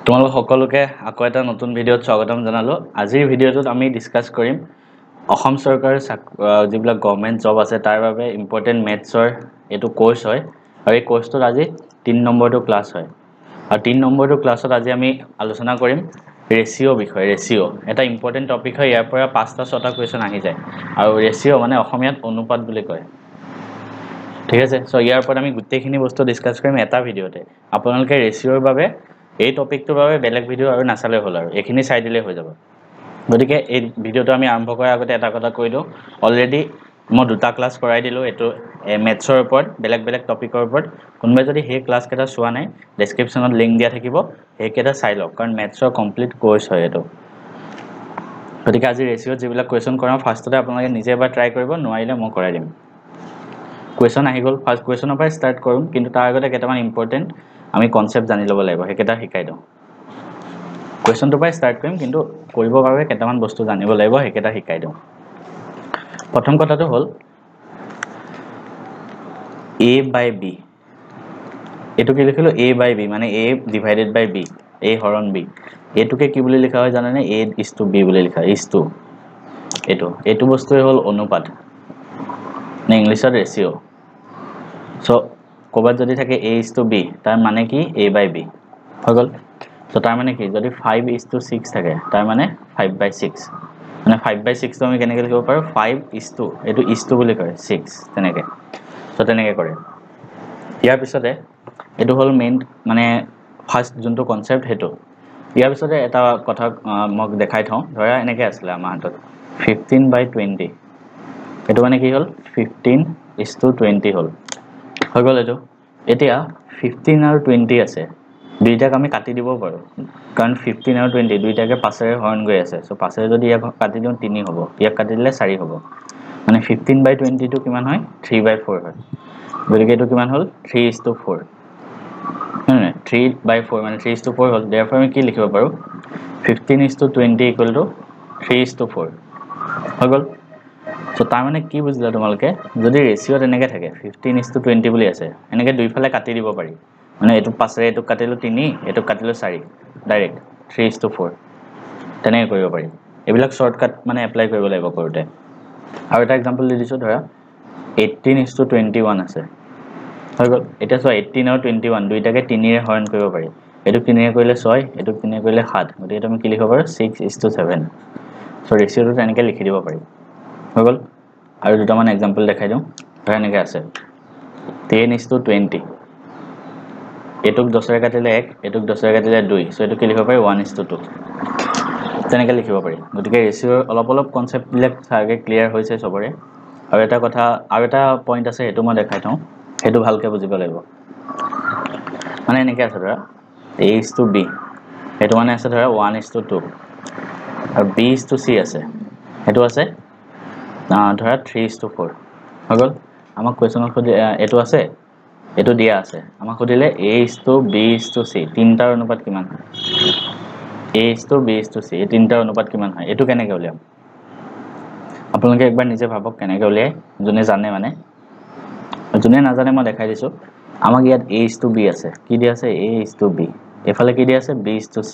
তোমালোক সকলোকে আকৌ এটা নতুন ভিডিঅ'ত স্বাগতম জনালো। আজিৰ ভিডিঅ'টোত আমি ডিসকাস কৰিম অসম চৰকাৰৰ যিবিলাক গভৰ্নমেন্ট জব আছে তাৰ বাবে ইম্পৰ্টেন্ট মেথছৰ এটো কোৰ্স হয় আৰু এই কোৰ্সটোৰ আজি 3 নম্বৰটো ক্লাস হয় আৰু 3 নম্বৰটো ক্লাছত আজি আমি আলোচনা কৰিম ৰেশিও বিষয়। ৰেশিও এটা ইম্পৰ্টেন্ট টপিক হয়, ইয়াৰ পৰা 5টা 6টা কোৱেশ্চন আহি যায় আৰু ৰেশিও মানে অসমীয়াত অনুপাত বুলি কয়। ঠিক আছে, সো ইয়াৰ পৰা আমি গোটেইখিনি বস্তু ডিসকাস কৰিম এটা ভিডিঅ'তে। আপোনালোকে ৰেশিওৰ বাবে এই টপিকটোৰ বাবে বেলেগ ভিডিও আৰু নাচালে হল আৰু এখিনি চাই দিলে হৈ যাব। গতিকে এই ভিডিওটো আমি আৰম্ভ কৰাৰ আগতে এটা কথা কৈ দিও, অলৰেডি মই দুটা ক্লাস কৰাই দিলো এটো মেথছৰ ওপৰত বেলেগ বেলেগ টপিকৰ ওপৰত। কোনবাই যদি সেই ক্লাস কেটা চোৱা নাই ডেসক্ৰিপচনত লিংক দিয়া থাকিব, সেইকেটা চাই লওক কাৰণ মেথছৰ কমপ্লিট কোৰ্স হয় এটো। গতিকে আজি ৰেশিওত যিবিলাক কোৱেশ্চন কৰাম ফাৰ্ষ্টতে আপোনালোকে নিজে এবাৰ ট্ৰাই কৰিব, নোৱাৰিলে মই কৰাই দিম। কোৱেশ্চন আহি গল, ফাৰ্স্ট কোৱেশ্চনৰ পৰা স্টাৰ্ট কৰিম, কিন্তু তাৰ আগতে কেইটামান ইম্পৰ্টেন্ট আমি কনসেপ্ট জানি ল'ব লাগিব, হেকেটা শিকাই দিও। কোৱেশ্চনটোৰ পৰা স্টাৰ্ট কৰিম, কিন্তু কৰিবৰ বাবে কেইটামান বস্তু জানিব লাগিব, হেকেটা শিকাই দিও। প্ৰথম কথাটো হল a by b। এটো কি লিখিলো a by b মানে a divided by b, a হৰণ b। এটোকে কি বুলি লিখা হয় জানেনে? a is to b বুলি লিখা is to। এটো বস্তুই হল অনুপাত নে ইংলিছত ৰেশিও। সো কবাত যদি থাকে a is to b তাৰ মানে কি a by b হৈ গল। সো তাৰ মানে কি যদি 5 is to 6 থাকে তাৰ মানে 5 by 6 মানে 5 by 6 টো আমি কেনেকৈ লিখিব পাৰো 5 is to এটো is to বুলি কয় 6 তেনেকে। সো তেনেকে কৰে। ইয়াৰ পিছতে এটো হল মেইন মানে ফাৰ্স্ট যোনটো কনসেপ্ট হেতু। ইয়াৰ পিছতে এটা কথা মোক দেখাই থওঁ, ধৰা এনেকে আছিল আমাৰ হাতত 15 by 20। এটো মানে কি হল 15 is to 20 হল। হৈ গল এটো। এতিয়া 15 আৰু 20 আছে, দুইটাক আমি কাটি দিব পাৰো কাৰণ 15 আৰু 20 দুইটাকে 5 ৰে হৰণ গৈ আছে। সো 5 ৰে যদি ইয়াক কাটি দিও 3 হ'ব, ইয়াক কাটি দিলে 4 হ'ব। মানে 15 by 20 টো কিমান হয় 3 by 4 হয়। গতিকে এটো কিমান হল 3 is to 4। 3 by 4 মানে 3 is to 4 হল। therefore আমি কি লিখিব পাৰো 15 is to 20 equal to 3 is to 4 হৈ গল। সো তাৰ মানে কি বুজিলা তোমালোকে, যদি ৰেশিওত এনেকে থাকে 15 is to 20 বুলি আছে, এনেকে দুইফালে কাটি দিব পাৰি। মানে এটো 5 ৰে এটো কাটিলো 3, এটো কাটিলো 4, ডাইৰেক্ট 3 is to 4 তেনেকে কৰিব পাৰি। এইবিলাক শৰ্টকাট মানে এপ্লাই কৰিব লাগিব কৰোতে। আৰু এটা एग्जांपल দি দিছো, ধৰা 18 is to 21 আছে হৈ গল। এতিয়া চোৱা 18 আৰু 21 দুইটাকে 3 ৰে হৰণ কৰিব পাৰি। এটো 3 ৰে কৰিলে 6, এটো 3 ৰে কৰিলে 7, গতিকে তুমি কি লিখিব পাৰো 6 is to 7। সো ৰেশিওটো তেনেকে লিখি দিব পাৰি হৈ গল। আৰু দুটামান एग्जांपल দেখাই দিও, ধৰা এনেকে আছে 10 is to 20। এটোক 10 ৰে কাটিলে 1, এটোক 10 ৰে কাটিলে 2, সো এটো কি লিখিব পাৰি 1 is to 2 তেনেকে লিখিব পাৰি। গতিকে ৰেশিওৰ অলপ অলপ কনসেপ্ট বিলাক চাগে ক্লিয়াৰ হৈছে সবৰে। আৰু এটা কথা আৰু এটা পইণ্ট আছে, হেতু মই দেখাই থওঁ, হেতু ভালকে বুজিব লাগিব। মানে এনেকে আছে ধৰা a is to b, হেতু মানে আছে ধৰা 1 is to 2 আৰু b is to c আছে, হেতু আছে ধৰা 3 is to 4 হৈ গল। আমাক কোৱেশ্চনত এটো আছে, এটো দিয়া আছে, আমাক সুধিলে a is to b is to c তিনটাৰ অনুপাত কিমান হয়। a is to b is to c এই তিনটাৰ অনুপাত কিমান হয়, এটো কেনেকৈ উলিয়াম আপোনালোকে একবাৰ নিজে ভাবক কেনেকৈ উলিয়ায়, যোনে জানে মানে। যোনে নাজানে মই দেখাই দিছো। আমাক ইয়াত a is to b আছে, কি দিয়া আছে a is to b, এফালে কি দিয়া আছে b is to c।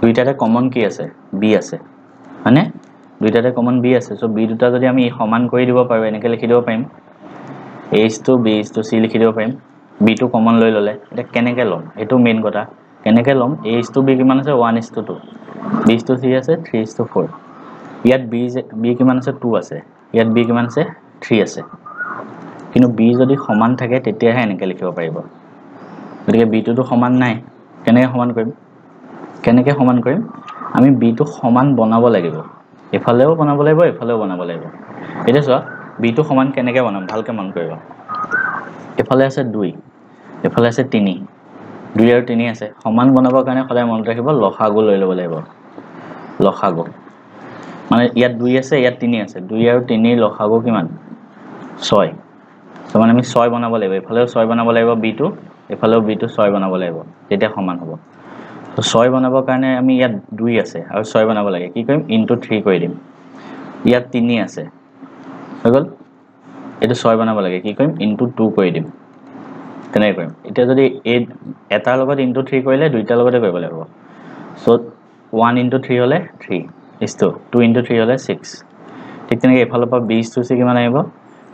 দুইটাতে কমন কি আছে b আছে মানে দুইটাতে কমন b আছে। সো b দুটা যদি আমি সমান কৰি দিব পাৰো এনেকে লিখি দিব পাৰিম a is to b is to c লিখি দিব পাৰিম, b টো কমন লৈ ললে। এটা কেনেকে লম এটো মেইন কথা, কেনেকে লম a is to b কিমান আছে 1 is to 2, b is to c আছে 3 is to 4। ইয়াত b কিমান আছে 2 আছে, ইয়াত b কিমান আছে 3 আছে। কিন্তু b যদি সমান থাকে তেতিয়াহে এনেকে লিখিব পাৰিব। গতিকে b টো সমান নাই, কেনেকে সমান কৰিম আমি b টো সমান বনাব লাগিব, এফালেও বনাব লাগিব এফালেও বনাব লাগিব। এতিয়া চোৱা b টো সমান কেনেকে বনাম ভালকে মন কৰিব। এফালে আছে 2, এফালে আছে 3, 2 আৰু 3 আছে। সমান বনাবৰ কাৰণে সদায় মনত ৰাখিব লসাগু লৈ ল'ব লাগিব। লসাগু মানে ইয়াত 2 আছে ইয়াত 3 আছে, 2 আৰু 3 ৰ লসাগু কিমান 6। সো মানে আমি 6 বনাব লাগিব, এফালেও 6 বনাব লাগিব b টো, এফালেও b টো 6 বনাব লাগিব, তেতিয়া সমান হ'ব। সো 6 বনাবৰ কাৰণে আমি ইয়াত 2 আছে আৰু 6 বনাব লাগে, কি কৰিম ইনটু 3 কৰি দিম। ইয়াত 3 আছে হৈ গল, এটো 6 বনাব লাগে, কি কৰিম ইনটু 2 কৰি দিম। তেনেকৈ কৰিম এতিয়া যদি এই এটাৰ লগত ইনটু 3 কৰিলে দুইটাৰ লগতে কৰিব লাগিব সো 1 ইনটু 3 হলে 3 is to 2 ইনটু 3 হলে 6 ঠিক তেনেকৈ এফালৰ পৰা b is to c কিমান আহিব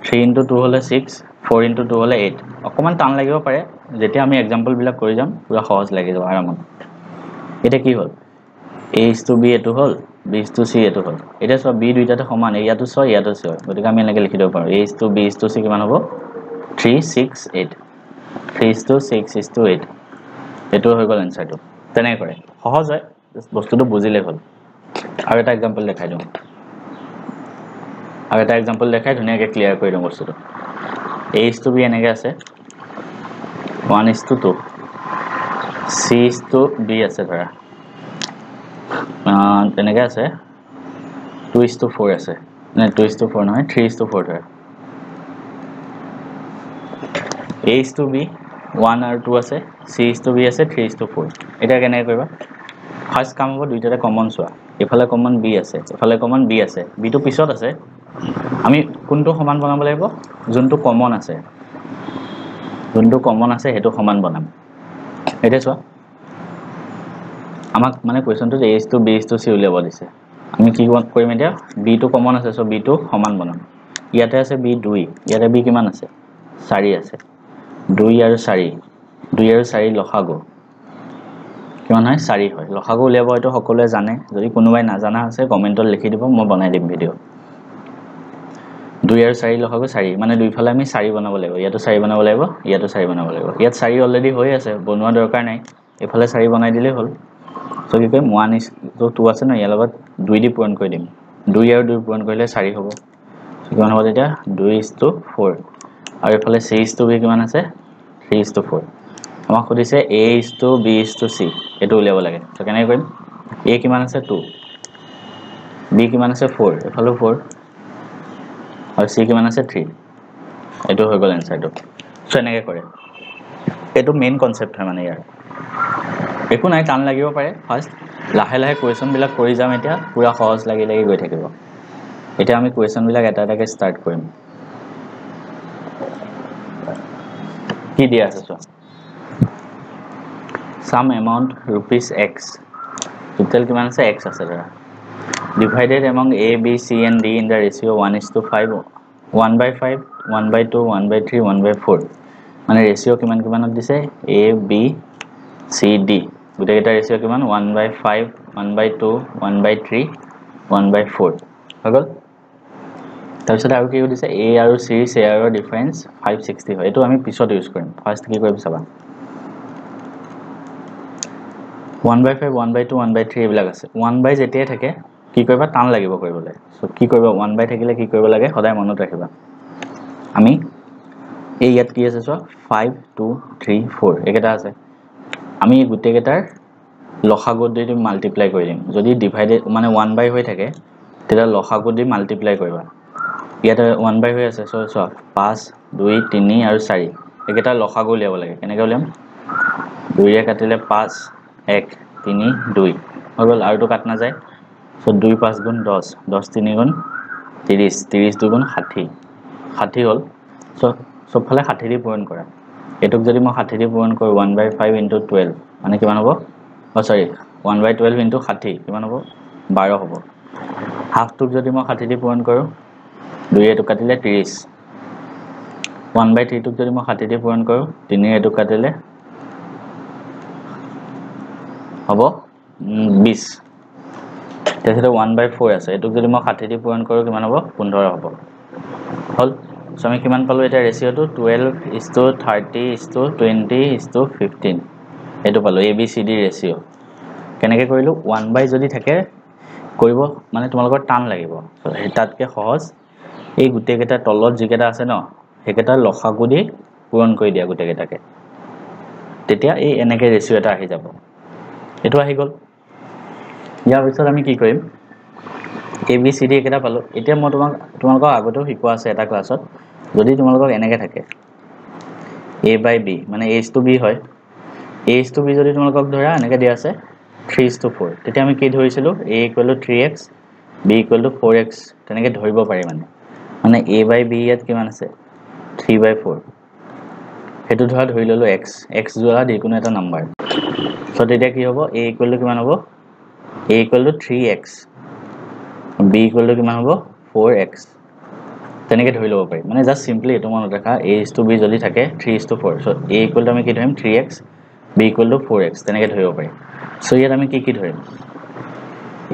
3 ইনটু 2 হলে 6 4 ইনটু 2 হলে 8 অকমান টান লাগিব পাৰে যেতিয়া আমি एग्जांपल বিলাক কৰি যাম পুৰা সহজ লাগি যাব আৰামত এটা কি হল a is to b এটো হল b is to c এটো হল এটা সব b দুইটাতে সমান ইয়াটো 6 ইয়াটো 6 গতিকে আমি এনেকৈ লিখি দিব পাৰো a is to b is to c কিমান হ'ব 3 6 8 3 is to 6 is to 8 এটো হৈ গল আনসারটো তেনেকৈ কৰে সহজ হয় বস্তুটো বুজিলে হল আৰু এটা एग्जांपल দেখাই দিম আৰু এটা एग्जांपल দেখাই ধুনিয়াকৈ ক্লিয়াৰ কৰি দিম বস্তুটো a is to b এনেকৈ আছে 1 is to 2 c is to d আছে ধৰা তেনেকৈ আছে 2 is to 4 আছে না 2 is to 4 নহয় 3 is to 4 ধৰা a is to b 1 আৰু 2 আছে c is to b আছে 3 is to 4 এটা কেনে কৰিবা ফার্স্ট কাম হ'ব দুইটাতে কমন সোয়া এফালে কমন b আছে এফালে কমন b আছে b টো পিছত আছে আমি কোনটো সমান বনাব লাগিব যোনটো কমন আছে হেতু সমান বনাম এটা সোয়া আমাক মানে কোৱেশ্চনটো a is to b is to c উলিয়াব দিছে আমি কি কৰিম এতিয়া b টো কমন আছে সো b টো সমান বনাম ইয়াতে আছে b 2 ইয়াতে b কিমান আছে 4 আছে 2 আৰু 4 2 আৰু 4 লসাগু কিমান হয় 4 হয় লসাগু উলিয়াব এটো সকলোৱে জানে যদি কোনোবাই নাজানা আছে কমেন্টত লিখি দিব মই বনাই দিম ভিডিও 2 আৰু 4 লসাগু 4 মানে দুইফালে আমি 4 বনাব লাগিব ইয়াতো 4 বনাব লাগিব ইয়াতো 4 বনাব লাগিব ইয়াত 4 অলৰেডি হৈ আছে বনোৱা দৰকাৰ নাই এফালে 4 বনাই দিলে হল সো কি কম 1 is to 2 আছে না ইয়াৰ লগত 2 দি পূৰণ কৰি দিম 2 আৰু 2 পূৰণ কৰিলে 4 হ'ব সো কিমান হ'ব তেতিয়া 2 is to 4 আৰু এফালে c is to b কিমান আছে 3 is to 4 আমাক খুদিছে a is to b is to c এটো উলিয়াব লাগে সো কেনে কৰিম a কিমান আছে 2 b কিমান আছে 4 এফালে 4 আৰু c কিমান আছে 3 এটো হৈ গল আনসাৰটো সো এনেকৈ কৰে এটো মেইন কনসেপ্ট হয় মানে ইয়াৰ একো নাই টান লাগিব পাৰে ফাৰ্স্ট লাহে লাহে কোৱেশ্চন বিলাক কৰি যাম এতিয়া পুৰা সহজ লাগি গৈ থাকিব এতিয়া আমি কোৱেশ্চন বিলাক এটা এটাকে স্টাৰ্ট কৰিম কি দিয়া আছে so some amount rupees x total কিমান আছে x আছে ধৰা divided among a b c and d in the ratio 1:5 1/5 1/2 1/3 1/4 মানে ৰেশিও কিমান কিমানত দিছে a b c d গুটেই এটা ৰেশিও কিমান 1/5 1/2 1/3 1/4 হৈ গল তাৰপিছত আৰু কি দিছে a আৰু c শেয়াৰৰ ডিফাৰেন্স 560 হয় এটো আমি পিছত ইউজ কৰিম ফাৰ্স্ট কি কৰিম চাবা 1/5 1/2 1/3 এবিলাক আছে 1/, যেতিয়াই থাকে কি কৰিবা টান লাগিব কৰিবলৈ সো কি কৰিবা 1/, থাকিলে কি কৰিব লাগে সদায় মনত ৰাখিবা আমি এই ইয়াত কি আছে সো 5 2 3 4 একেটা আছে আমি গুটেই কেটাৰ লসাগু দি মাল্টিপ্লাই কৰি দিম যদি ডিভাইডেড মানে 1/, হৈ থাকে তেৰা লসাগু দি মাল্টিপ্লাই কৰিবা ইয়াতে 1/, হৈ আছে সো 5 2 3 আৰু 4 একেটা লসাগু উলিয়াব লাগে কেনেকৈ উলিয়াম 2 ৰে কাটিলে 5 1 3 2 হৈ গল আৰু তো কাট না যায় সো 2 5 গুণ 10 10 3 গুণ 30 30 2 গুণ 60 60 হল সো সবফালে 60 দি পূৰণ কৰা এটুক যদি মই 60 দি পূৰণ কৰো 1/5 * 12 মানে কিমান হ'ব সৰি 1/12 * 60 কিমান হ'ব 12 হ'ব হাফ টুক যদি মই 60 দি পূৰণ কৰো 2 এটুক কাটিলে 30 1/3 টুক যদি মই 60 দি পূৰণ কৰো 3 এটুক কাটিলে হ'ব 20 তেতিয়াটো 1/4 আছে এটুক যদি মই 60 দি পূৰণ কৰো কিমান হ'ব 15 হ'ব হল সো আমি কিমান পালো এটা ৰেশিওটো 12:30:20:15 এটো পালো a b c d ৰেশিও কেনেকৈ কৰিলো 1/, যদি থাকে কৰিব মানে তোমালোকৰ টান লাগিব হেতাতকে সহজ এই গুটেই কেটা তলত জিকেটা আছে ন হেকেটা লসাগু দি পূৰণ কৰি দিয়া গুটেই কেটাকে তেতিয়া এই এনেকৈ ৰেশিও এটা আহি যাব এটো আহি গল ইয়াৰ পিছত আমি কি কৰিম a b c d একেটা পালো এতিয়া মই তোমালোকক আগতেও শিকোৱা আছে এটা ক্লাছত যদি তোমালোকক এনেকৈ থাকে a/b মানে a is to b হয় a is to b যদি তোমালোকক ধৰা এনেকৈ দিয়া আছে 3:4 তেতিয়া আমি কি ধৰিছিলো a = 3x b = 4x তেনেকৈ ধৰিব পাৰি মানে a/b ইয়াত কিমান আছে 3/4 হেতু ধৰা ধৰি ললো x x যোৱা যিকোনো এটা নাম্বাৰ সো তেতিয়া কি হ'ব a ইকুৱেল টু কিমান হ'ব a equal to 3x b equal to কিমান হ'ব 4x তেনেকৈ ধৰি ল'ব পাৰি মানে জাস্ট সিম্পলি এটো মনত ৰাখা a is to b যদি থাকে 3 is to 4 so a equal to আমি কি ধৰিম 3x b equal to 4x তেনেকৈ ধৰিব পাৰি সো ইয়াত আমি কি ধৰিম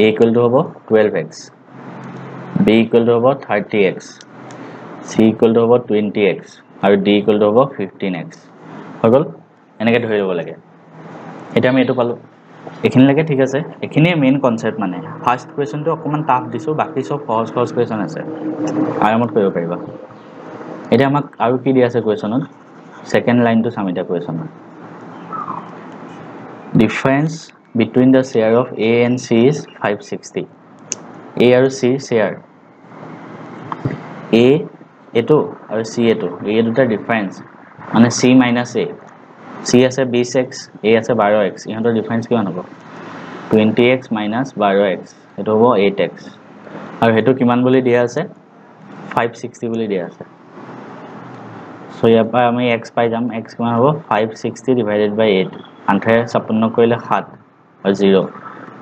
a ইকুৱেল টু হ'ব 12x b ইকুৱেল টু হ'ব 30x c ইকুৱেল টু হ'ব 20x আৰু d ইকুৱেল টু হ'ব 15x হৈ গ'ল এনেকৈ ধৰি ল'ব লাগে এটা আমি এটো পালো এখিনিলৈকে ঠিক আছে এখিনিয়ে মেইন কনসেপ্ট মানে ফাৰ্স্ট কোৱেশ্চনটো অকমান টাফ দিছো বাকি সব সহজ কোৱেশ্চন আছে আৰামত কৰিব পাৰিবা এটা আমাক আৰু কি দি আছে কোৱেশ্চনত সেকেন্ড লাইনটো Samita কোৱেশ্চনত difference between the share of a and c is 560 a আৰু c share a এটো আৰু c এটো এই দুটা ডিফাৰেন্স মানে c minus a c আছে 20x a আছে 12x ইহঁতৰ ডিফাৰেন্স কিমান হ'ব 20x minus 12x এটো হ'ব 8x আৰু হেতু কিমান বুলি দিয়া আছে 560 বুলি দিয়া আছে সো ইয়াৰ পৰা আমি x পাই যাম x কিমান হ'ব 560 divided by 8 আনথে 56 কৰিলে 7 আৰু 0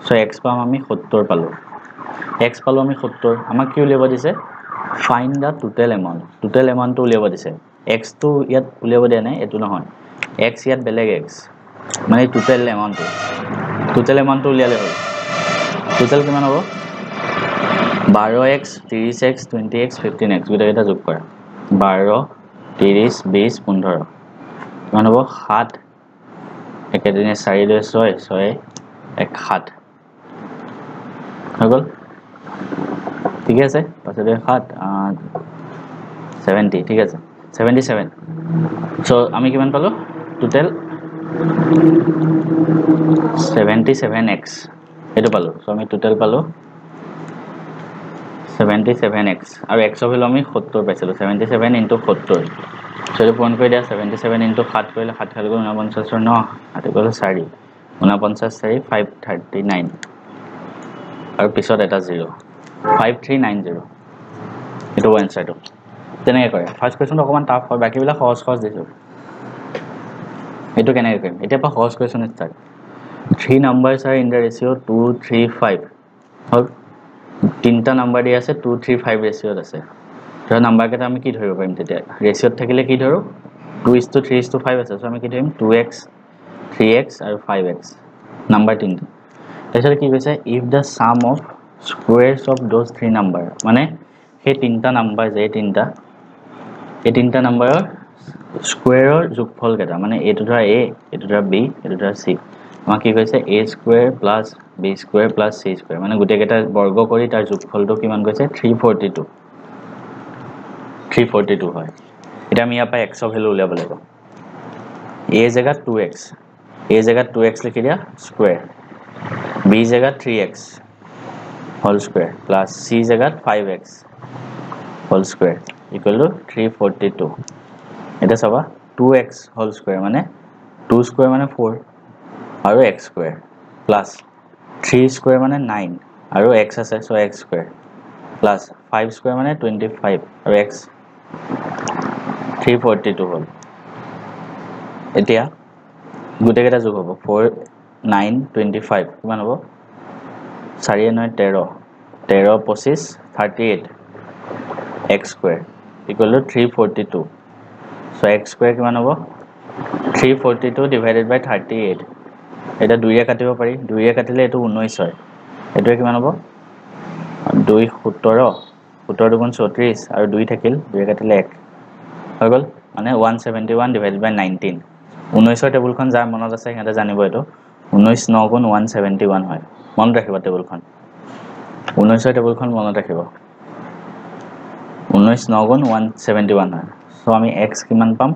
সো x পাম আমি 70 পালো x পালো আমি 70 আমাক কি উলিয়াব দিছে find the total amount টো উলিয়াব দিছে x টো ইয়াত উলিয়াব দিয়া নাই এটো নহয় x ইয়াত বেলেগ x মানে total amount টো উলিয়ালে হ'ল total কিমান হ'ব 12x 30x 20x 15x গোটেইটা যোগ কৰা 12 30 20 15 কিমান হ'ব 7 একেদিনে 4 2 6 6 1 7 হৈ গ'ল ঠিক আছে পাছতে 7 70 ঠিক আছে 77 সো আমি কিমান পালো টোটাল 77x এটো পালো সো আমি টোটাল পালো 77x আৰু x ভ্যালু আমি 70 পাইছিলো 77 * 70 সো পূৰণ কৰি দিয়া 77 * 7 কৰিলে 7 খালি 49 ৰ 9 আতে গলে 4 49 4 539 আৰু পিছত এটা 0 5390 এটো আনসাৰটো তেনেকৈ কৰে ফাৰ্স্ট কোৱেশ্চনটো অকমান টাফ হয় বাকিবিলা সহজ দিছো এটো কেনেকৈ কৰিম এতিয়া পা সহজ question start 3 numbers are in the ratio 2 3 5 হল তিনটা নাম্বার দি আছে 2 3 5 ৰেশিওত আছে তাৰ নাম্বাৰ কেটা আমি কি ধৰিব পাৰিম তেতিয়া ৰেশিওত থাকিলে কি ধৰো 2:3:5 আছে সো আমি কি ধৰিম 2x 3x আৰু 5x নাম্বাৰ তিনটা তাৰছত কি কৈছে if the sum of squares of those three number মানে হে তিনটা নাম্বার যে তিনটা নাম্বাৰৰ স্কয়াৰৰ যোগফল কেটা মানে এটো ধৰা a এটো ধৰা b এটো ধৰা c আমাক কি কৈছে a square plus b square plus c square মানে গুটে কেটা বৰ্গ কৰি তাৰ যোগফলটো কিমান কৈছে 342 হয় এটা আমি ইয়াৰ পৰা x ৰ ভ্যালু উলিয়াব লাগিব a জায়গাত 2x লিখি দিয়া স্কয়াৰ b জায়গাত 3x whole square plus c জায়গাত 5x whole square equal to 342 এটা সবা 2x হোল স্কয়াৰ মানে 2 স্কয়াৰ মানে 4 আৰু x স্কয়াৰ প্লাস 3 স্কয়াৰ মানে 9 আৰু x আছে so x square plus 5 square মানে 25 আৰু x 342 হল এতিয়া গুটে কেটা যোগ হ'ব 4 9 25 কিমান হ'ব 4 9 13 13 25 38 x square equal to 342 so x square কিমান হ'ব 342 divided by 38 এটা 2 এ কাটিব পাৰি 2 এ কাটিলে এটো 19 হয় এটো কিমান হ'ব 2 17 17 দুগুণ 34 আৰু 2 থাকিল 2 এ কাটিলে 1 হৈ গল মানে 171 divided by 19 19 টেবুলখন যাৰ মনত আছে হেতে জানিব এটো 19 9 গুণ 171 হয় মনত ৰাখিবা টেবুলখন 19 টেবুলখন মনত ৰাখিব 19 9 গুণ 171 হয় সো আমি x কিমান পাম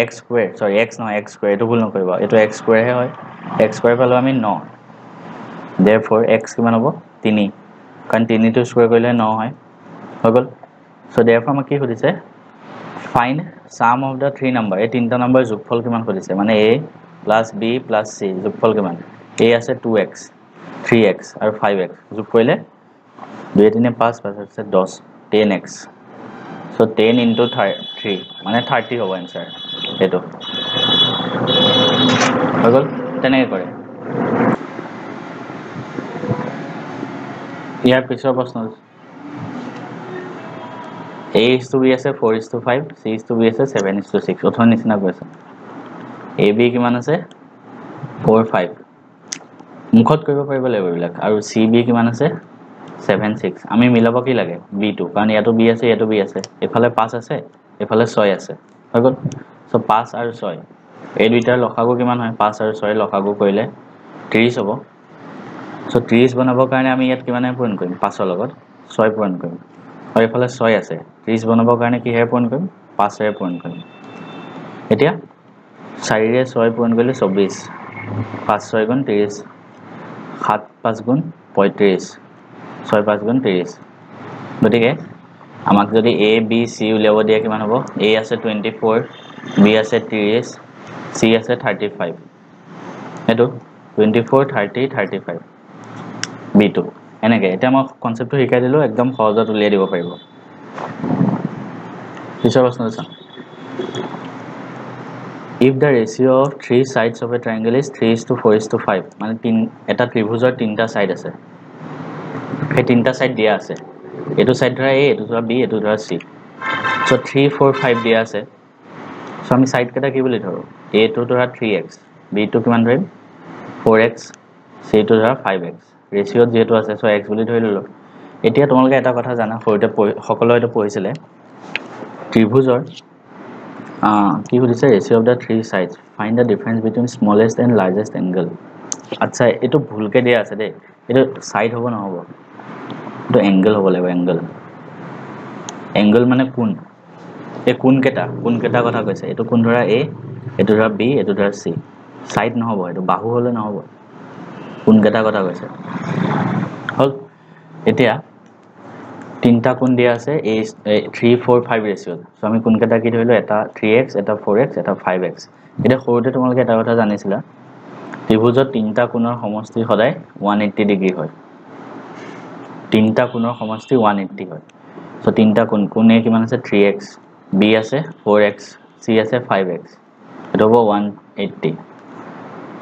x square sorry x নহয় x square এটো ভুল নকৰিবা এটো x square হে হয় x square পালো আমি 9 therefore x কিমান হ'ব 3 কাৰণ 3 টো স্কয়াৰ কৰিলে 9 হয় হৈ গল সো therefore আমাক কি সুধিছে find sum of the three number এই তিনটা নাম্বার যোগফল কিমান কৰিছে মানে a plus b plus c যোগফল কিমান a আছে 2x 3x আৰু 5x যোগ কৰিলে 2 3 5 5 আছে 10 10x so 10 into 3 মানে 30 হ'ব आंसर এটো হৈ গ'ল তেনেকৈ কৰে ইয়াৰ পিছৰ প্ৰশ্ন A:B আছে 4:5 C:B আছে 7:6 অথৰ নিচিনা কৈছে AB কিমান আছে 4:5 মুখত কৰিব পাৰিব লাগিব এইবিলাক আৰু CB কিমান আছে 7:6 আমি মিলাব কি লাগে B2 কাৰণ ইয়াতো B আছে ইয়াতো B আছে এফালে 5 আছে এফালে 6 আছে হৈ গ'ল সো 5 আৰু 6 এই দুইটাৰ লসাগু কিমান হয় 5 আৰু 6 লসাগু কৰিলে 30 হ'ব সো 30 বনাবৰ কাৰণে আমি ইয়াত কিমানে পূৰণ কৰিম 5 ৰ লগত 6 পূৰণ কৰিম আৰু এফালে 6 আছে 30 বনাবৰ কাৰণে কি হে পূৰণ কৰিম 5 ৰে পূৰণ কৰিম এতিয়া 4 ৰে 6 পূৰণ কৰিলে 24 5 6 গুণ 30 7 5 গুণ 35 6 5 গুণ 30 গতিকে আমাক যদি A B C উলিয়াব দিয়ে কিমান হ'ব A আছে 24 B আছে 30 C আছে 35 এটো 24 30 35 B2 এনেকে এটা মই কনসেপ্টটো শিকাই দিলো একদম সহজত উলিয়াই দিব পাৰিব পিছৰ প্ৰশ্নটো চাওঁ if the ratio of three sides of a triangle is 3:4:5 মানে এটা ত্ৰিভুজৰ তিনটা সাইড আছে এই তিনটা সাইড দিয়া আছে এটো সাইড ধৰা A এটো ধৰা B এটো ধৰা C সো 3 4 5 দিয়া আছে সো আমি সাইড কেটা কি বুলি ধৰো A টো ধৰা 3x B টো কিমান ধৰিম 4x C টো ধৰা 5x ৰেশিও যেটো আছে সো x বুলি ধৰি ললো এতিয়া তোমালোকে এটা কথা জানা সৰুতে সকলো এটা পঢ়িছিলে ত্ৰিভুজৰ কি কৈছে ratio of the three sides find the difference between smallest and largest angle আচ্ছা এটো ভুলকে দিয়া আছে দে এটো সাইড হ'ব না হ'ব এটো angle হ'ব লাগিব angle মানে কোণ এই কোণ কেটা কথা কৈছে এটো কোণ ধৰা A এটো ধৰা B এটো ধৰা C সাইড নহব এটো বাহু হলে নহব কোণ কেটা কথা কৈছে হল এতিয়া তিনটা কোণ দিয়া আছে A 3 4 5 ৰেশিও সো আমি কোণ কেটা কি ধৰিলো এটা 3x এটা 4x এটা 5x এটা সৰুতে তোমালোকে এটা কথা জানিছিলা ত্ৰিভুজৰ তিনটা কোণৰ সমষ্টি সদায় 180 ডিগ্ৰী হয় তিনটা কোণৰ সমষ্টি 180 হয় সো তিনটা কোণ A কিমান আছে 3x B আছে 4x C আছে 5x এটো হ'ব 180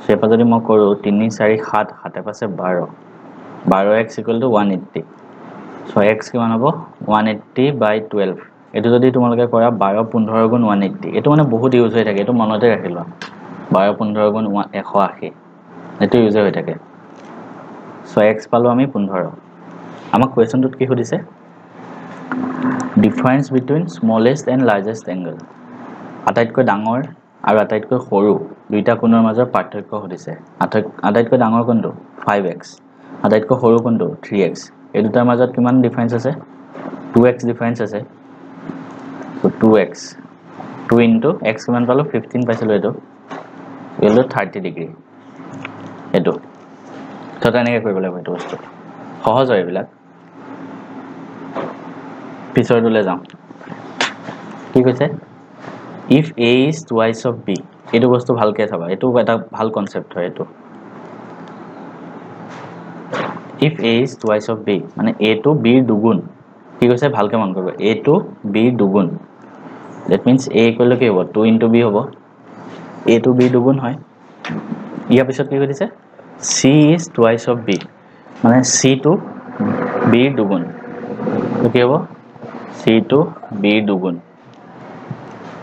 সেপা যদি মই কৰো 3 4 7 7 এ পাছে 12 12x = 180 সো x কিমান হ'ব 180/12 এটো যদি তোমালোকে কৰা 12 15 গুণ 180 এটো মানে বহুত ইউজ হৈ থাকে এটো মনতে ৰাখিলো 12 15 গুণ 180 এটো ইউজ হৈ থাকে সো x পালো আমি 15 আমাক কোৱেশ্চনটোত কি সুধিছে difference between smallest and largest angle আটাইতকৈ ডাঙৰ আৰু আটাইতকৈ সৰু দুইটা কোণৰ মাজৰ পাৰ্থক্য সুধিছে আটাইতকৈ ডাঙৰ কোণটো 5x আটাইতকৈ সৰু কোণটো 3x এই দুটাৰ মাজত কিমান ডিফাৰেন্স আছে 2x ডিফাৰেন্স আছে সো 2x 2 into x কিমান পালো 15 পাইছিলো এটো এলো 30 ডিগ্ৰী এটো তো তেনেকৈ কৰিব লাগিব এটো বস্তু সহজ হয় এইবিলাক পিছৰটোলে যাও কি কৈছে if A is twice of B এটো বস্তু ভালকে চাবা এটো এটা ভাল কনসেপ্ট হয় এটো if A is twice of B মানে A to B দুগুণ কি কৈছে ভালকে মন কৰিব A to B দুগুণ that means A = কি হ'ব 2 into B হ'ব A to B দুগুণ হয় ইয়াৰ পিছত কি কৈছে C is twice of B মানে C to B দুগুণ তো কি হ'ব C to B দুগুণ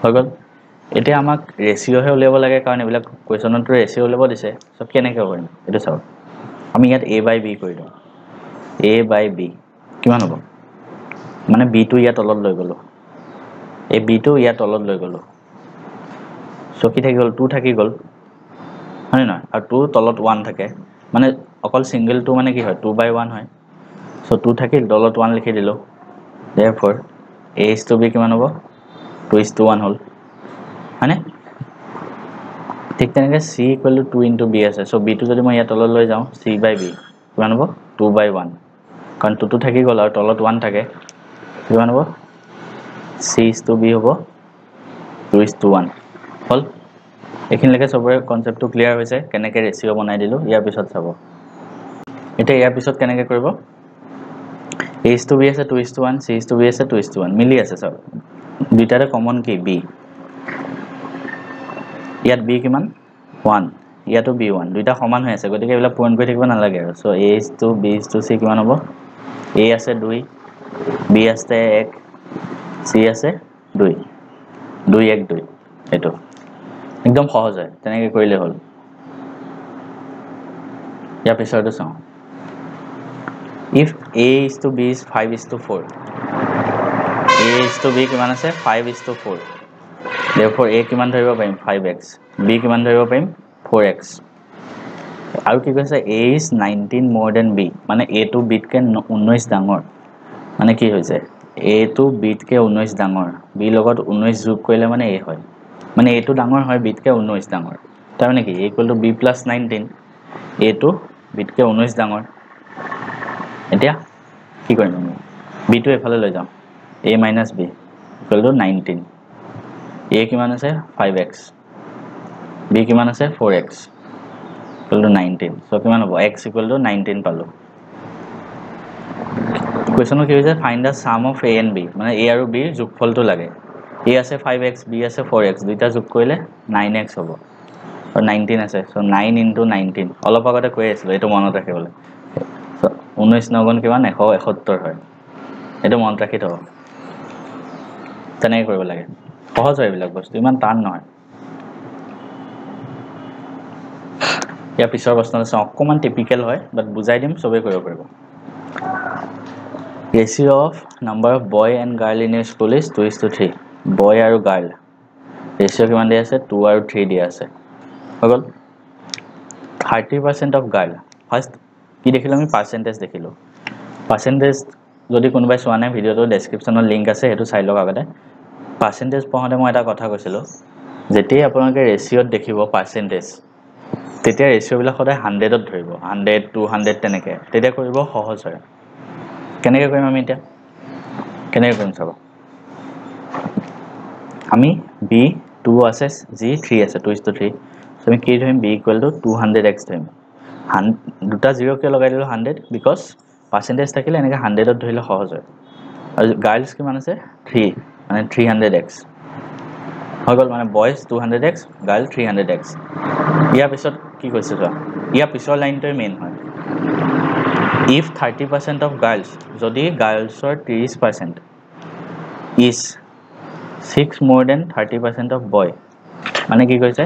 হৈ গ'ল এতিয়া আমাক ৰেশিও হে উলিয়াব লাগে কাৰণ এইবিলাক কোৱেশ্চনত ৰেশিও উলিয়াব দিছে সব কেনেকৈ কৰিম এটো চাও আমি ইয়াত A/B কৰি দিও A/B কিমান হ'ব মানে B টো ইয়াত তলত লৈ গলো এই B টো ইয়াত তলত লৈ গলো সো কি থাকি গল 2 থাকি গল হয় না আৰু 2 তলত 1 থাকে মানে অকল সিঙ্গেল 2 মানে কি হয় 2/1 হয় সো 2 থাকিল তলত 1 লিখি দিলো therefore A:B কিমান হ'ব 2:1 হল মানে ঠিক তেনেকৈ C = 2 into B আছে সো B টো যদি মই ইয়াত তলত লৈ যাও C/B কিমান হ'ব 2/1 কাৰণ 2 থাকি গল আৰু তলত 1 থাকে কিমান হ'ব C/B হ'ব 2:1 হল এখিনলৈকে সবৰে কনসেপ্টটো ক্লিয়াৰ হৈছে কেনেকৈ ৰেশিও বনাই দিলো ইয়াৰ পিছত চাব এটা ইয়াৰ পিছত কেনেকৈ কৰিব A:B আছে 2:1 C/B আছে 2:1 মিলি আছে সব দুইটাৰে কমন কি B ইয়াত B কিমান 1 ইয়াতো b1 দুইটা সমান হৈ আছে গতিকে এবিলা পূৰণ কৰি থাকিব নালাগে আৰু so a is to b is to c কিমান হ'ব a আছে 2 b আছে 1 c আছে 2 2 1 2 এটো একদম সহজ হয় তেনেকৈ কৰিলে হ'ল ইয়া পিছৰটো চাও if a is to b is 5 is to 4 a is to b কিমান আছে 5 is to 4 therefore a কিমান ধৰিব পাৰিম 5x b কিমান ধৰিব পাৰিম 4x আৰু কি কৈছে a is 19 more than b মানে a to b কে 19 ডাঙৰ মানে কি হৈছে a to b কে 19 ডাঙৰ b লগত 19 যোগ কৰিলে মানে a হয় মানে a to ডাঙৰ হয় b কে 19 ডাঙৰ তাৰ মানে কি a = b + 19 a to b কে 19 ডাঙৰ এতিয়া কি কৰিম আমি b টো এফালে লৈ যাম a - b = 19 a কিমান আছে 5x b কিমান আছে 4x = 19 সো কিমান হ'ব x = 19 পালো কোৱেশ্চনটো কি হৈছে find da sum of a and b মানে a আৰু b ৰ যোগফলটো লাগে a আছে 5x b আছে 4x দুইটা যোগ কৰিলে 9x হ'ব আৰু 19 আছে সো 9 * 19 অলপ আগতে কৈ আছিল এটো মনত ৰাখিবলৈ 19 9 গুণ কিমান 171 হয় এটো মনত ৰাখি থব তেনেকৈ কৰিব লাগে সহজ হয় এইবিলাক বস্তু ইমান টান নহয় ইয়া পিছৰ প্ৰশ্নটো চাও অকমান টিপিক্যাল হয় বাট বুজাই দিম সবে কৰিব পাৰিব ratio of number of boy and girl in your school is 2:3 boy আৰু girl ratio কিমান দিয়া আছে 2 আৰু 3 দিয়া আছে হগল 30% of girl ফাৰ্স্ট কি দেখিলো আমি পাৰ্সেন্টেজ দেখিলো পাৰ্সেন্টেজ যদি কোনোবাই চোৱা নাই ভিডিওটো ডেসক্ৰিপচনত লিংক আছে হেতু চাই লওক আগতে পাৰ্সেন্টেজ পঢ়াতে মই এটা কথা কৈছিলো যেতিয়াই আপোনালোকে ৰেশিওত দেখিব পাৰ্সেন্টেজ তেতিয়া ৰেশিও বিলাক সদায় 100 ত ধৰিব 100 200 তেনেকে তেতিয়া কৰিব সহজ হয় কেনেকৈ কৰিম আমি এতিয়া কেনেকৈ কৰিম চাব আমি b 2 আছে g 3 আছে 2:3 সো আমি কি ধৰিম b = 200x ধৰিম দুটা 0 কে লগাই দিলো 100 বিকজ পাৰ্সেন্টেজ থাকিলে এনেকে 100 ত ধৰিলে সহজ হয় আৰু গাৰ্লস কিমান আছে 3 মানে 300x হগল মানে বয়জ 200x গাৰ্ল 300x ইয়া পিছত কি কৈছে চোৱা ইয়া পিছৰ লাইনটোই মেইন হয় if 30% of girls যদি girlsৰ 30% is 6 more than 30% of boy মানে কি কৈছে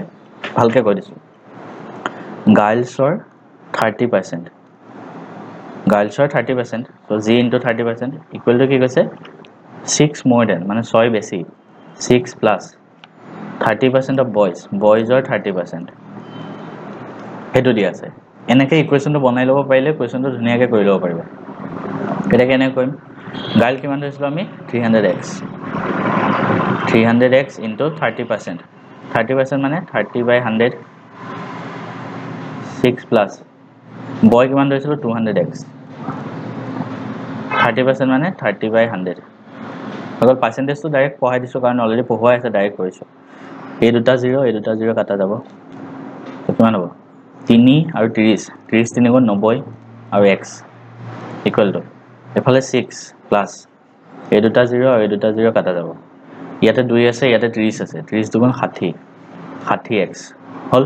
ভালকে কৈ দিছো girlsৰ 30% girlsৰ 30% so g into 30% equal to কি কৈছে 6 more than মানে 6 বেছি 6 plus 30% of boys boysৰ 30% হেতু দিয়া আছে এনেকে ইকুৱেশনটো বনাই লব পাৰিলে কোৱেশনটো ধুনিয়াকে কৰি লব পাৰিব এটা কেনে কৰিম গাৰ্ল কিমান ধৰিছিলো আমি 300x into 30% 30% মানে 30/100 6 plus boy কিমান ধৰিছিলো 200x 30% মানে 30/100 আগৰ পাৰ্সেন্টেজটো ডাইৰেক্ট পঢ়াই দিছো কাৰণ অলৰেডি পঢ়াই আছে ডাইৰেক্ট কৰিছো এই দুটা 0 কাটা যাব কিমান হ'ব 3 আৰু 30 30 3 গুণ 90 আৰু x ইকুৱেল টু এফালে 6 প্লাস এই দুটা 0 আৰু এই দুটা 0 কাটা যাব ইয়াতে 2 আছে ইয়াতে 30 আছে 30 দুগুণ 60 60x হল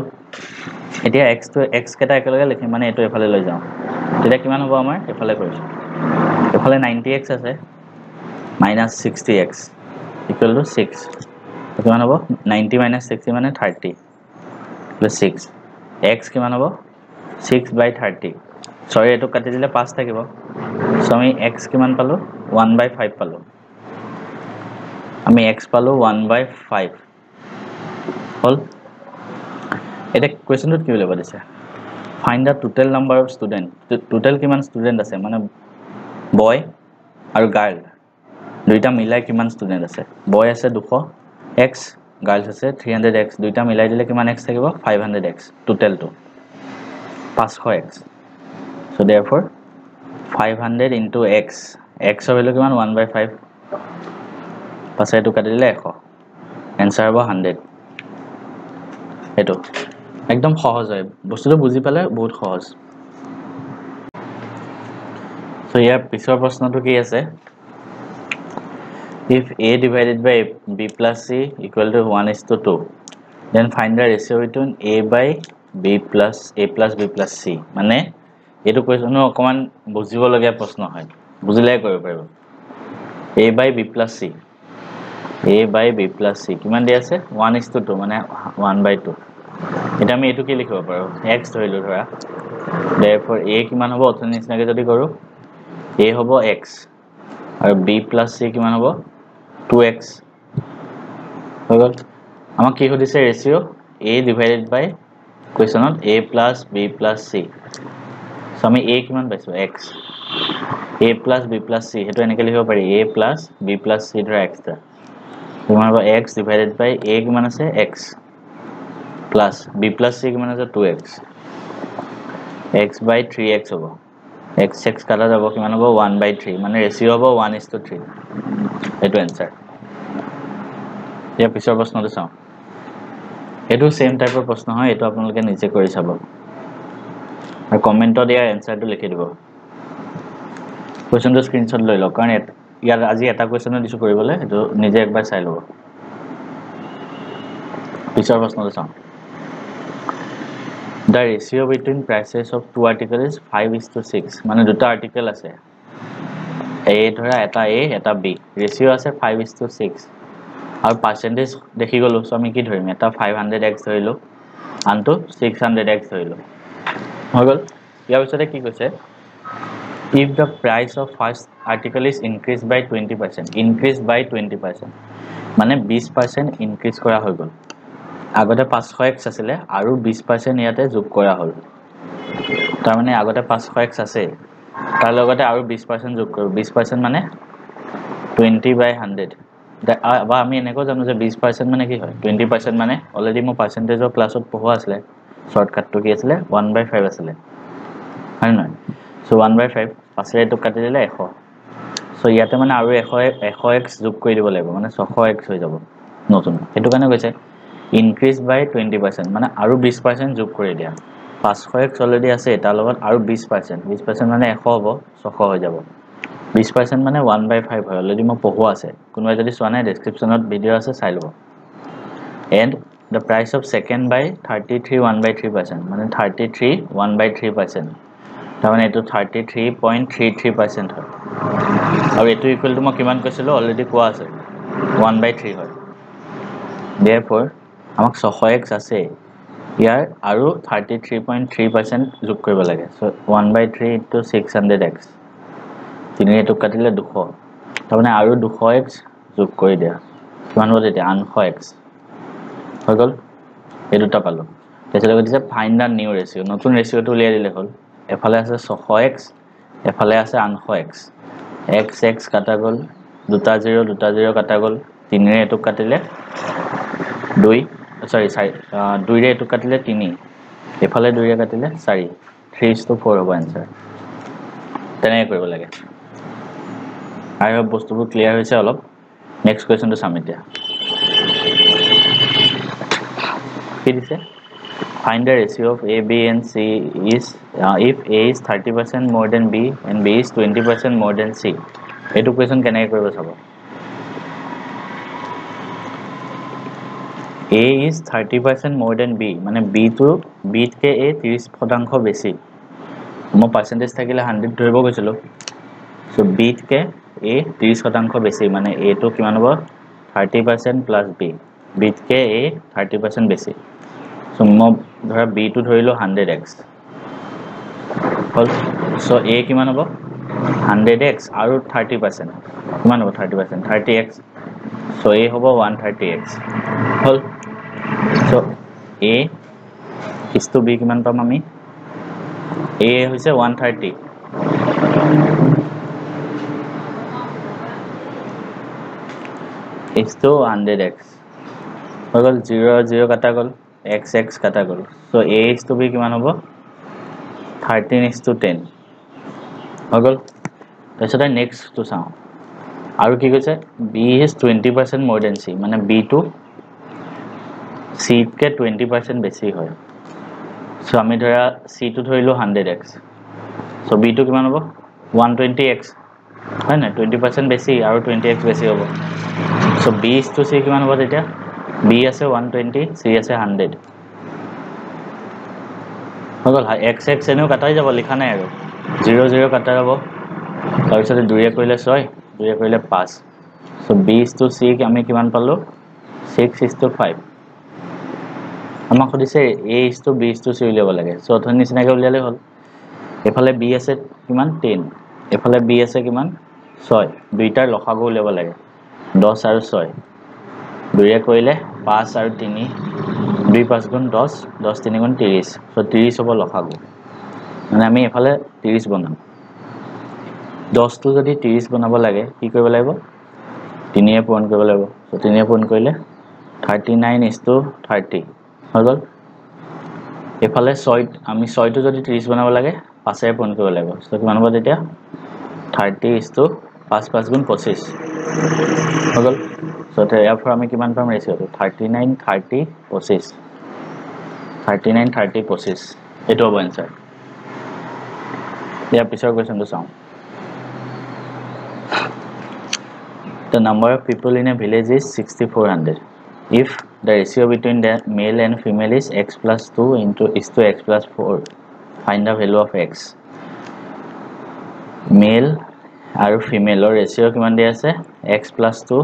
এতিয়া x to x কেটা একেলগে লিখিম মানে এটো এফালে লৈ যাও তেতিয়া কিমান হ'ব আমাৰ এফালে কৰিছো এফালে 90x আছে minus 60x equal to 6 কিমান হ'ব 90 minus 60 মানে 30 plus 6 x কিমান হ'ব 6/30 সৰি এটো কাটি দিলে 5 থাকিব সো আমি x কিমান পালো 1/5 পালো আমি x পালো 1/5 হল এটা কোৱেশ্চনটো কি বুলি দিছে find the total number of student total কিমান ষ্টুডেন্ট আছে মানে boy আৰু girl দুইটা মিলাই কিমান ষ্টুডেন্ট আছে boy আছে 200x girls আছে 300x দুইটা মিলাই দিলে কিমান x থাকিব 500x total to 500x so therefore 500 into x x ৰ ভ্যালু কিমান 1/5 পাছে এটো কাটি দিলে 100 आंसर হ'ব 100 এটো একদম সহজ হয় বস্তুটো বুজি পালে বহুত সহজ so ইয়াৰ পিছৰ প্ৰশ্নটো কি আছে if a divided by b plus c equal to 1:2 then find the ratio between a by b plus a plus b plus c মানে এটো কোৱেশ্যনও অকমান বুজিব লগিয়া প্ৰশ্ন হয় বুজিলে কৰিব পাৰিব a by b plus c a by b plus c কিমান দি আছে 1:2 মানে 1/2 এটা আমি এটো কি লিখিব পাৰো x ধৰিলো ধৰা therefore a কিমান হ'ব অথনি নিচিনাকে যদি কৰো a হ'ব x আৰু b plus c কিমান হ'ব 2x হৈ গল আমাক কি হদিছে ৰেশিও a divided by কোৱেশ্যনত a plus b plus c so আমি a কিমান পাইছো x a plus b plus c হেতু এনেকে লিখিব পাৰি a plus b plus c ধৰা x টা কিমান হ'ব x divided by a কিমান আছে x plus b plus c কিমান আছে 2x x by 3x হ'ব x কাটা যাব কিমান হ'ব 1/3 মানে ৰেশিও হ'ব 1:3 এটো आंसर या পিছৰ প্ৰশ্নটো চাও এটো সেম টাইপৰ প্ৰশ্ন হয় এটো আপোনালোকে নিজে কৰি চাব আৰু কমেন্টত দিয়া आंसरটো লিখি দিব কোৱেশ্যনটো স্ক্ৰিনশ্বট লৈ লওক কাৰণ ইয়াৰ আজি এটা কোৱেশ্যন দিছো কৰিবলৈ এটো নিজে একবাৰ চাই লব পিছৰ প্ৰশ্নটো চাও The ratio between prices of two articles is 5:6 মানে দুটা আৰ্টিকেল আছে a ধৰা এটা a এটা b ৰেশিও আছে 5:6 আৰু পাৰ্সেন্টেজ দেখি গলো সো আমি কি ধৰিম এটা 500x ধৰিলো আনটো 600x ধৰিলো হৈ গল ইয়াৰ পিছতে কি কৈছে if the price of first article is increased by 20% increased by 20% মানে 20% increase কৰা হৈ গল আগতে 500x আছিল আৰু 20% ইয়াতে যোগ কৰা হল তাৰ মানে আগতে 500x আছে তাৰ লগতে আৰু 20% যোগ কৰো 20% মানে 20/100 বা আমি এনেকৈ জানো যে 20% মানে কি হয় 20% মানে অলৰেডি মই পাৰ্সেন্টেজৰ ক্লাছত পঢ়োৱা আছিল শৰ্টকাটটো কি আছিল 1/5 আছিল হয় নহয় সো 1/5 পাছৰে এটো কাটি দিলে 100 সো ইয়াতে মানে আৰু 100x যোগ কৰি দিব লাগিব মানে 600x হৈ যাব নতুন এটো কাৰণে কৈছে ইনক্ৰিজ বাই 20% মানে আৰু 20% যোগ কৰি দিয়া 500x অলৰেডি আছে তাৰ লগত আৰু 20% মানে 100 হ'ব 600 হৈ যাব 20% মানে 1/5 হয় অলৰেডি মই পঢ়োৱা আছে কোনোবাই যদি চোৱা নাই ডেসক্ৰিপচনত ভিডিও আছে চাই লব and the price of second by 33 1/3% মানে 33 1/3% তাৰ মানে এটো 33.33% হয় আৰু এটো ইকুৱেল টু মই কিমান কৈছিলো অলৰেডি কোৱা আছে 1/3 হয় therefore আমাক 600x আছে ইয়াৰ আৰু 33.3% যোগ কৰিব লাগে সো 1/3 * 600x তিনি এটো কাটিলে 200 তাৰ মানে আৰু 200x যোগ কৰি দিয়া কিমান হ'ব তেতিয়া 800x হৈ গল এই দুটা পালো তেতিয়ালে কৈছে ফাইন্ড দা নিউ ৰেশিও নতুন ৰেশিওটো উলিয়াই দিলে হল এফালে আছে 600x এফালে আছে 800x x কাটা গল দুটা 0 কাটা গল তিনিৰে এটো কাটিলে 2 সৰি 2 ৰে এটো কাটিলে 3 এফালে 2 ৰে কাটিলে 4 3:4 হ'ব आंसर তেনে কৰিব লাগে I hope বস্তুবোৰ ক্লিয়াৰ হৈছে অলপ নেক্সট কোৱেশ্যনটো চাম এতিয়া কি দিছে find the ratio of a b and c is if a is 30% more than b and b is 20% more than c এটো কোৱেশ্যন কেনে কৰিব চাব a is 30% more than b মানে b to b K a 30% বেছি মই percentage থাকিলে 100 ধৰিব গৈছিলো সো b কে a 30% বেছি মানে a to কিমান হ'ব 30% plus b b K a 30% বেছি সো মই ধৰা b to ধৰিলো 100x হল সো a কিমান হ'ব 100x আৰু 30% কিমান হ'ব 30% 30x সো a হ'ব 130x hall so a is to b কিমান পাম আমি a হৈছে 130 is to 100x হৈ গল 0 কাটা গল x কাটা গল so a is to b কিমান হ'ব 13:10 হৈ গল তাৰপিছত নেক্সট টু চাও আৰু কি কৈছে b is 20% more than c মানে b to c কে 20% বেছি হয় সো আমি ধৰা c to ধৰিলো 100x সো b to কিমান হ'ব 120x হয় না 20% বেছি আৰু 20x বেছি হ'ব so b is to c কিমান হ'ব তেতিয়া b আছে 120 c আছে 100 গ'ল x x এনেও কাটাই যাব লিখা নাই আৰু 0 0 কাটা যাব তাৰপিছত 2 এ কৰিলে 6 2 এ কৰিলে 5 সো b to c আমি কিমান পালো 6:5 আমাক খুদিছে a to b to c উলিয়াব লাগে সো অথনি নিচিনাকৈ উলিয়ালে হ'ল এফালে b আছে কিমান 10 এফালে b আছে কিমান 6 দুইটাৰ লসাগু উলিয়াব লাগে 10 আৰু 6 2 এ কৰিলে 5 আৰু 3 2 5 গুণ 10 10 3 গুণ 30 সো 30 হ'ব লসাগু মানে আমি এফালে 30 বনাম 10 টো যদি 30 বনাব লাগে কি কৰিব লাগিব 3 এ পূৰণ কৰিব লাগিব সো 3 এ পূৰণ কৰিলে 39:30 হৈ গ'ল এফালে 6 আমি 6 টো যদি 30 বনাব লাগে 5 এ পূৰণ কৰিব লাগিব সো কিমান হ'ব তেতিয়া 30:5 5 গুণ 25 হৈ গ'ল সো ইয়াৰ পৰা আমি কিমান পাম ৰেচিঅটো 39 30 25 39 30 25 এটো হ'ব आंसर ইয়াৰ পিছৰ কোৱেশ্চনটো চাওঁ The number of people in a village is 6400 if the ratio between the male and female is x plus 2 is to x plus 4 find the value of x male আৰু female ৰ ratio কিমান দিয়া আছে x plus 2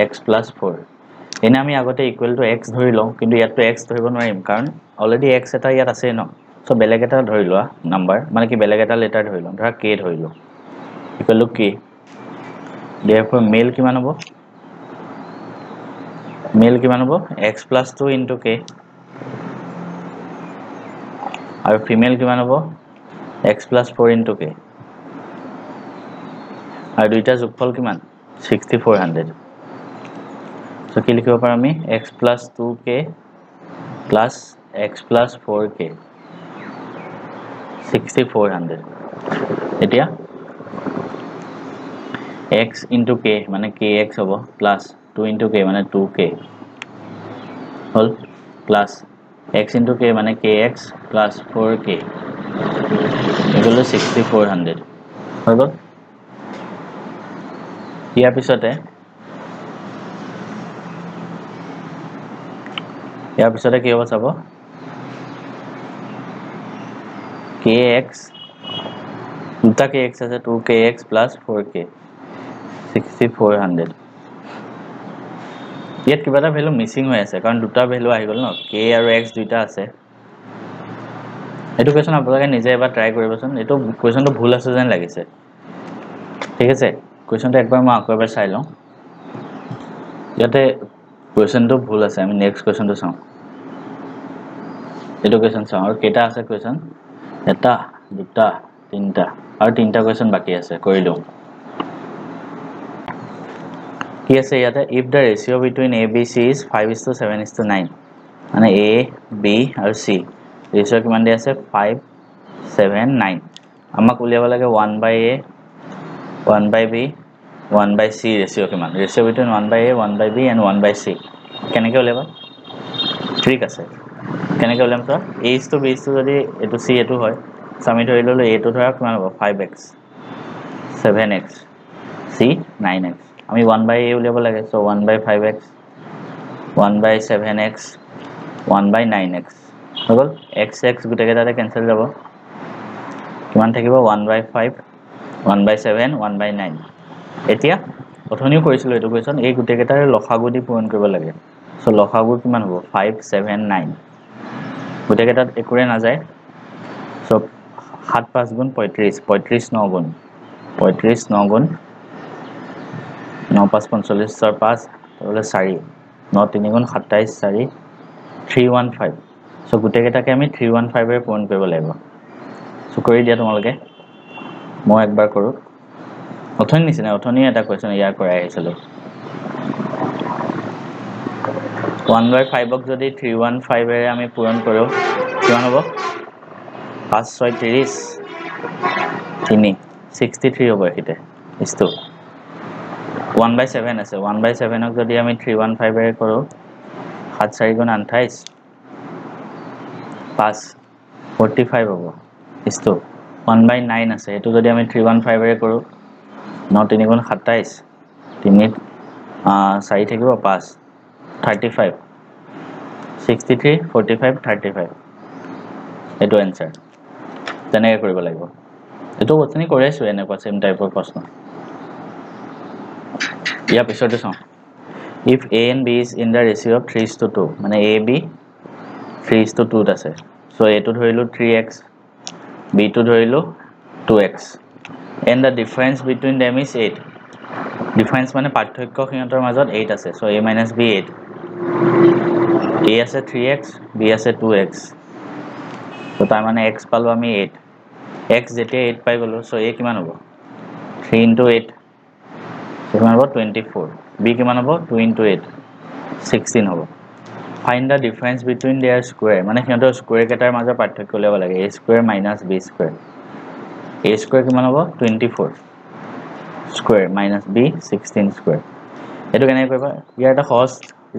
x plus 4 এনে আমি আগতে equal to x ধৰি লওঁ কিন্তু ইয়াতো x ধৰিব নোৱাৰিম কাৰণ অলৰেডি x এটা ইয়াত আছে ন সো বেলেগ এটা ধৰি লোৱা নাম্বাৰ মানে কি বেলেগ এটা লেটাৰ ধৰি লওঁ ধৰা k ধৰি লওঁ equal to k therefore male কিমান হ'ব x plus 2 into k আৰু female কিমান হ'ব x plus 4 into k আৰু দুইটা যোগফল কিমান 6400 সো কি লিখিব পাৰো আমি x plus 2k plus x plus 4k 6400 এতিয়া x into k মানে kx হ'ব plus 2 into k মানে 2k হল plus x into k মানে kx plus 4k equal to 6400 হৈ গ'ল ইয়াৰ পিছতে কি হ'ব চাব kx দুটা kx আছে 2kx plus 4k 6400 ইয়াত কিবা এটা ভ্যালু মিসিং হৈ আছে কাৰণ দুটা ভ্যালু আহি গ'ল ন k আৰু x দুইটা আছে এটো কোৱেশ্চন আপোনালোকে নিজে এবাৰ ট্ৰাই কৰিবচোন এটো কোৱেশ্চনটো ভুল আছে যেন লাগিছে ঠিক আছে কোৱেশ্চনটো একবাৰ মই আকৌ এবাৰ চাই লওঁ ইয়াতে কোৱেশ্চনটো ভুল আছে আমি নেক্সট কোৱেশ্চনটো চাওঁ এটো কোৱেশ্চন চাওঁ আৰু কেটা আছে কোৱেশ্চন এটা দুটা তিনটা আৰু তিনটা কোৱেশ্চন বাকি আছে কৰি লওঁ কি আছে ইয়াতে if the ratio between a b c is 5:7:9 মানে a b আৰু c ৰেচিও কিমান দিয়া আছে 5:7:9 আমাক উলিয়াব লাগে 1/a 1/b 1/c ৰেচিও কিমান ratio between 1/a 1/b and 1/c কেনেকৈ উলিয়াবা ঠিক আছে কেনেকৈ উলিয়াম তো a to b to যদি এটো c এটো হয় আমি ধৰি ললো a টো ধৰা কিমান হ'ব 5x 7x c 9x আমি 1/a উলিয়াব লাগে সো 1/5x 1/7x 1/9x হল x x গুটেকেটাতে ক্যান্সেল যাব কিমান থাকিব 1/5 1/7 1/9 এতিয়া অথনিও কৰিছিল এটো কোৱেশ্চন এই গুটেকেটাৰ লসাগু দি পূৰণ কৰিব লাগে সো লসাগু কিমান হ'ব 5 7 9 গুটেকেটাত একুৰে না যায় সো 7 5 গুণ 35 35 9 গুণ 35 9 গুণ 9 5 45 5 তাহলে 4 9 3 গুণ 27 4 315 সো গুটেকেটাকে আমি 315 এ পূৰণ কৰিব লাগিব সো কৰি দিয়া তোমালোকে মই একবাৰ কৰো অথনি নিচিনা অথনি এটা কোৱেশ্চন ইয়াৰ কৰাই আহিছিল 1/5 ক যদি 315 এৰে আমি পূৰণ কৰো কিমান হ'ব 5 6 30 3 63 হ'ব একিতে ইস্তু 1/7 আছে 1/7 ক যদি আমি 315 এৰে কৰো 7 4 গুণ 28 5 45 হ'ব ইস্তু 1/9 আছে এটো যদি আমি 315 এৰে কৰো 9 3 গুণ 27 3 4 থাকিব 5 35 63 45 35 এটো आंसर তেনেকৈ কৰিব লাগিব এইটো বস্তনি কৰি আছোঁ এনেকুৱা সেম টাইপৰ প্ৰশ্ন ইয়াৰ পিছতে চাওঁ if a and b is in the ratio of 3:2 মানে a b 3:2 আছে so a টো ধৰিলো 3x b টো ধৰিলো 2x and the difference between them is 8 difference মানে পাৰ্থক্য সিহঁতৰ মাজত 8 আছে so a minus b 8 a আছে 3x b আছে 2x so তাৰ মানে x পালো আমি 8 x যেতিয়া 8 পাই গলো so a কিমান হ'ব 3 into 8 কিমান হ'ব 24 b কিমান হ'ব 2 into 8 16 হ'ব find the difference between their square মানে সিহঁতৰ স্কয়াৰ কেটাৰ মাজৰ পাৰ্থক্য উলিয়াব লাগে a square minus b square a square কিমান হ'ব 24 square minus b 16 square এটো কেনে কৰিবা ইয়াৰ এটা সহজ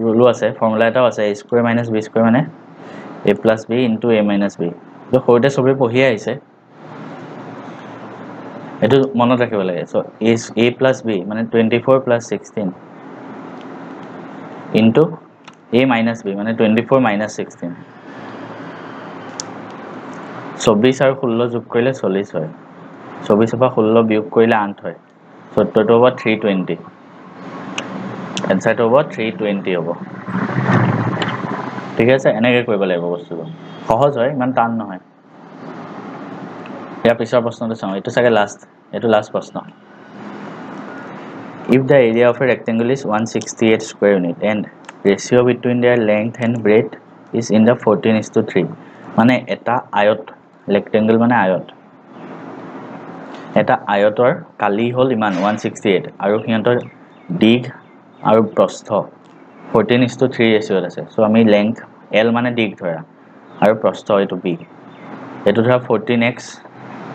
ৰুল আছে ফৰ্মুলা এটাও আছে a square minus b square মানে a plus b into a minus b তো সৰুতে সবে পঢ়ি আহিছে এটো মনত ৰাখিব লাগে সো a plus b মানে 24 plus 16 into a minus b মানে 24 minus 16 24 আৰু 16 যোগ কৰিলে 40 হয় 24 পৰা 16 বিয়োগ কৰিলে 8 হয় সো টটো হ'ব 320 এনসাৰটো হ'ব 320 হ'ব ঠিক আছে এনেকৈ কৰিব লাগিব বস্তুটো সহজ হয় ইমান টান নহয় ইয়াৰ পিছৰ প্ৰশ্নটো চাওঁ এটো চাগে লাষ্ট প্ৰশ্ন if the area of a rectangle is 168 square unit and ratio between their length and breadth is in the 14:3 মানে এটা আয়ত rectangle মানে আয়ত এটা আয়তৰ কালি হল ইমান 168 আৰু সিহঁতৰ দিঘ আৰু প্ৰস্থ 14:3 ৰেশিওত আছে সো আমি লেংথ l মানে দিঘ ধৰা আৰু প্ৰস্থ এটো b এটো ধৰা 14x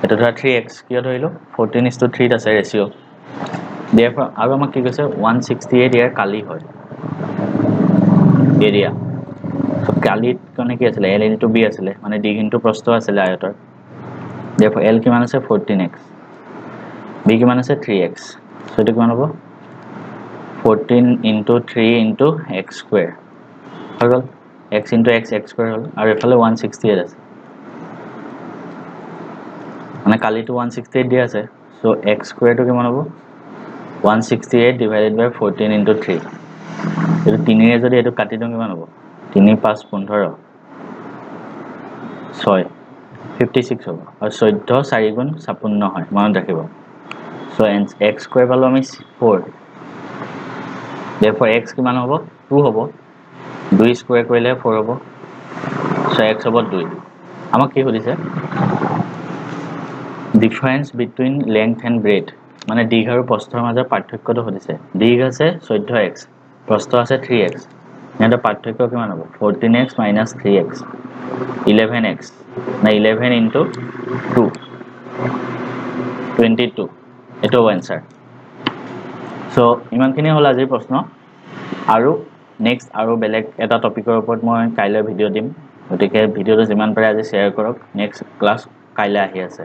এটো ধৰা 3x কিয় ধৰিলো 14:3 আছে ৰেশিও therefore আৰু আমাক কি কৈছে 168 ইয়াৰ কালি হয় এৰিয়া সো কালিত কোনে কি আছিল l into b আছিল মানে দিঘ into প্ৰস্থ আছিল আয়তৰ therefore l কিমান আছে 14x b কিমান আছে 3x সো এটো কিমান হ'ব 14 into 3 into x square হৈ গল x into x square হল আৰু এফালে 168 আছে মানে কালিটো 168 দিয়া আছে সো x square টো কিমান হ'ব 168 divided by 14 into 3 এটো 3 ৰে যদি এটো কাটি দিও কিমান হ'ব 3 5 15 6 56 হ'ব আৰু 14 4 গুণ 56 হয় মনত ৰাখিব সো x square পালো আমি 4 therefore x কিমান হ'ব 2 হ'ব 2 স্কয়ার কৰিলে 4 হ'ব সো x হ'ব 2 আমাক কি সুধিছে difference between length and breadth মানে দিঘ আৰু প্ৰস্থৰ মাজৰ পাৰ্থক্যটো সুধিছে দিঘ আছে 14x প্ৰস্থ আছে 3x ইয়াৰ পাৰ্থক্য কিমান হ'ব 14x - 3x 11x না 11 into 2 22 এটো आंसर সো ইমানখিনি হল আজিৰ প্ৰশ্ন আৰু নেক্সট আৰু বেলেগ এটা টপিকৰ ওপৰত মই কাইলৈ ভিডিও দিম গতিকে ভিডিওটো যিমান পাৰে আজি শেয়াৰ কৰক নেক্সট ক্লাস কাইলৈ আহি আছে